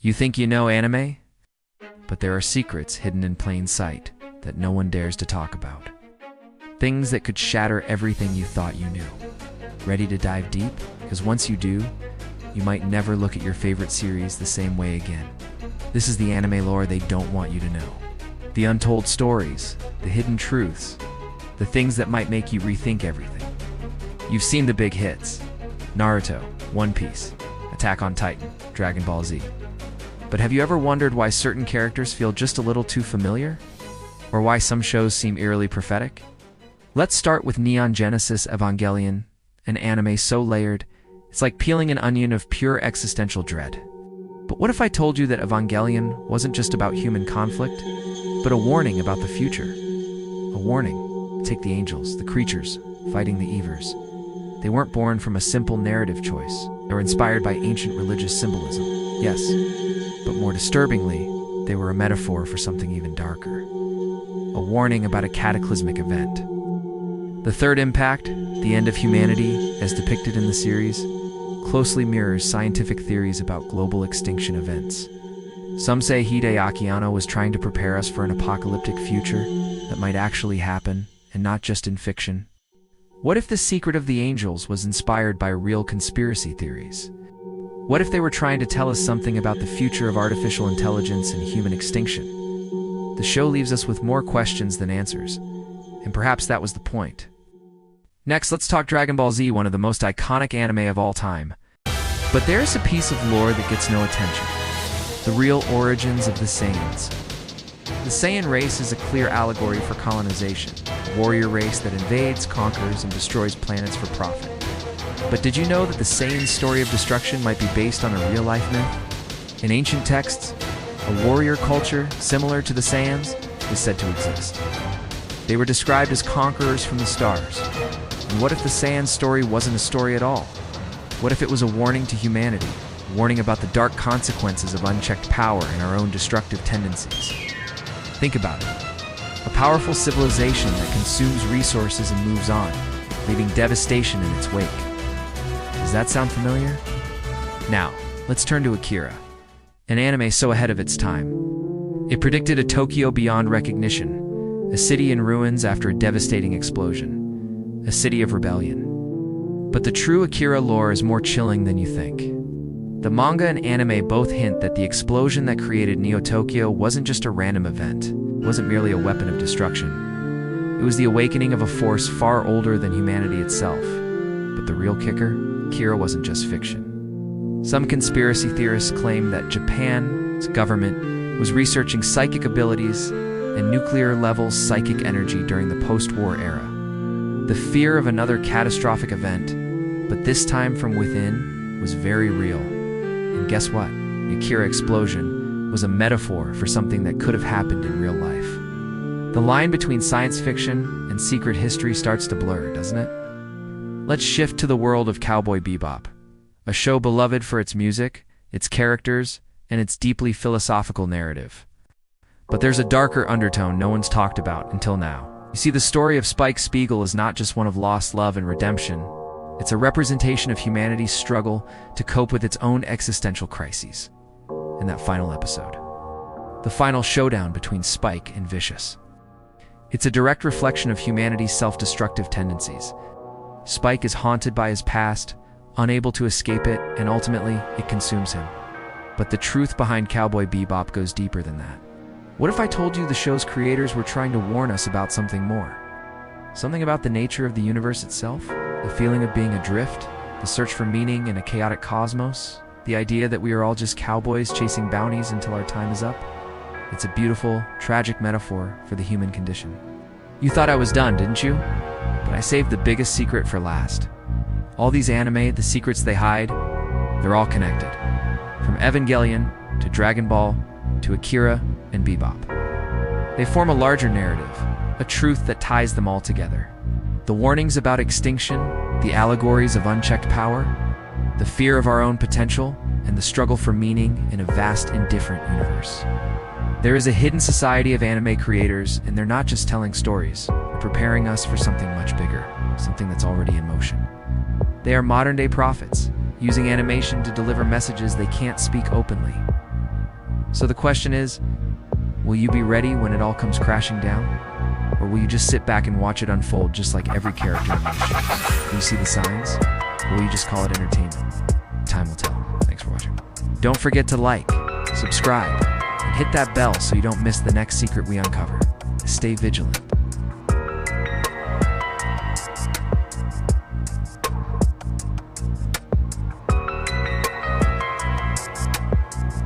You think you know anime? But there are secrets hidden in plain sight that no one dares to talk about. Things that could shatter everything you thought you knew. Ready to dive deep? Because once you do, you might never look at your favorite series the same way again. This is the anime lore they don't want you to know. The untold stories, the hidden truths, the things that might make you rethink everything. You've seen the big hits: Naruto, One Piece, Attack on Titan, Dragon Ball Z. But have you ever wondered why certain characters feel just a little too familiar? Or why some shows seem eerily prophetic? Let's start with Neon Genesis Evangelion, an anime so layered, it's like peeling an onion of pure existential dread. But what if I told you that Evangelion wasn't just about human conflict, but a warning about the future? A warning. Take the angels, the creatures, fighting the Evers. They weren't born from a simple narrative choice. They were inspired by ancient religious symbolism. Yes, but more disturbingly, they were a metaphor for something even darker. A warning about a cataclysmic event. The third impact, the end of humanity, as depicted in the series, closely mirrors scientific theories about global extinction events. Some say Hideaki Anno was trying to prepare us for an apocalyptic future that might actually happen, and not just in fiction. What if the secret of the angels was inspired by real conspiracy theories? What if they were trying to tell us something about the future of artificial intelligence and human extinction? The show leaves us with more questions than answers, and perhaps that was the point. Next, let's talk Dragon Ball Z, one of the most iconic anime of all time. But there's a piece of lore that gets no attention: the real origins of the Saiyans. The Saiyan race is a clear allegory for colonization, a warrior race that invades, conquers, and destroys planets for profit. But did you know that the Saiyan story of destruction might be based on a real-life myth? In ancient texts, a warrior culture similar to the Saiyans is said to exist. They were described as conquerors from the stars. And what if the Saiyan story wasn't a story at all? What if it was a warning to humanity, a warning about the dark consequences of unchecked power and our own destructive tendencies? Think about it. A powerful civilization that consumes resources and moves on, leaving devastation in its wake. Does that sound familiar? Now, let's turn to Akira, an anime so ahead of its time. It predicted a Tokyo beyond recognition, a city in ruins after a devastating explosion, a city of rebellion. But the true Akira lore is more chilling than you think. The manga and anime both hint that the explosion that created Neo Tokyo wasn't just a random event, it wasn't merely a weapon of destruction. It was the awakening of a force far older than humanity itself. But the real kicker? Akira wasn't just fiction. Some conspiracy theorists claim that Japan's government was researching psychic abilities and nuclear-level psychic energy during the post-war era. The fear of another catastrophic event, but this time from within, was very real. And guess what? The Akira explosion was a metaphor for something that could have happened in real life. The line between science fiction and secret history starts to blur, doesn't it? Let's shift to the world of Cowboy Bebop, a show beloved for its music, its characters, and its deeply philosophical narrative. But there's a darker undertone no one's talked about until now. You see, the story of Spike Spiegel is not just one of lost love and redemption. It's a representation of humanity's struggle to cope with its own existential crises. In that final episode, the final showdown between Spike and Vicious. It's a direct reflection of humanity's self-destructive tendencies. Spike is haunted by his past, unable to escape it, and ultimately, it consumes him. But the truth behind Cowboy Bebop goes deeper than that. What if I told you the show's creators were trying to warn us about something more? Something about the nature of the universe itself? The feeling of being adrift? The search for meaning in a chaotic cosmos? The idea that we are all just cowboys chasing bounties until our time is up? It's a beautiful, tragic metaphor for the human condition. You thought I was done, didn't you? But I saved the biggest secret for last. All these anime, the secrets they hide, they're all connected. From Evangelion, to Dragon Ball, to Akira, and Bebop. They form a larger narrative, a truth that ties them all together. The warnings about extinction, the allegories of unchecked power, the fear of our own potential, and the struggle for meaning in a vast and different universe. There is a hidden society of anime creators, and they're not just telling stories, they're preparing us for something much bigger, something that's already in motion. They are modern-day prophets, using animation to deliver messages they can't speak openly. So the question is, will you be ready when it all comes crashing down? Or will you just sit back and watch it unfold just like every character in the show? Will you see the signs? Or will you just call it entertainment? Time will tell. Thanks for watching. Don't forget to like, subscribe, and hit that bell so you don't miss the next secret we uncover. Stay vigilant.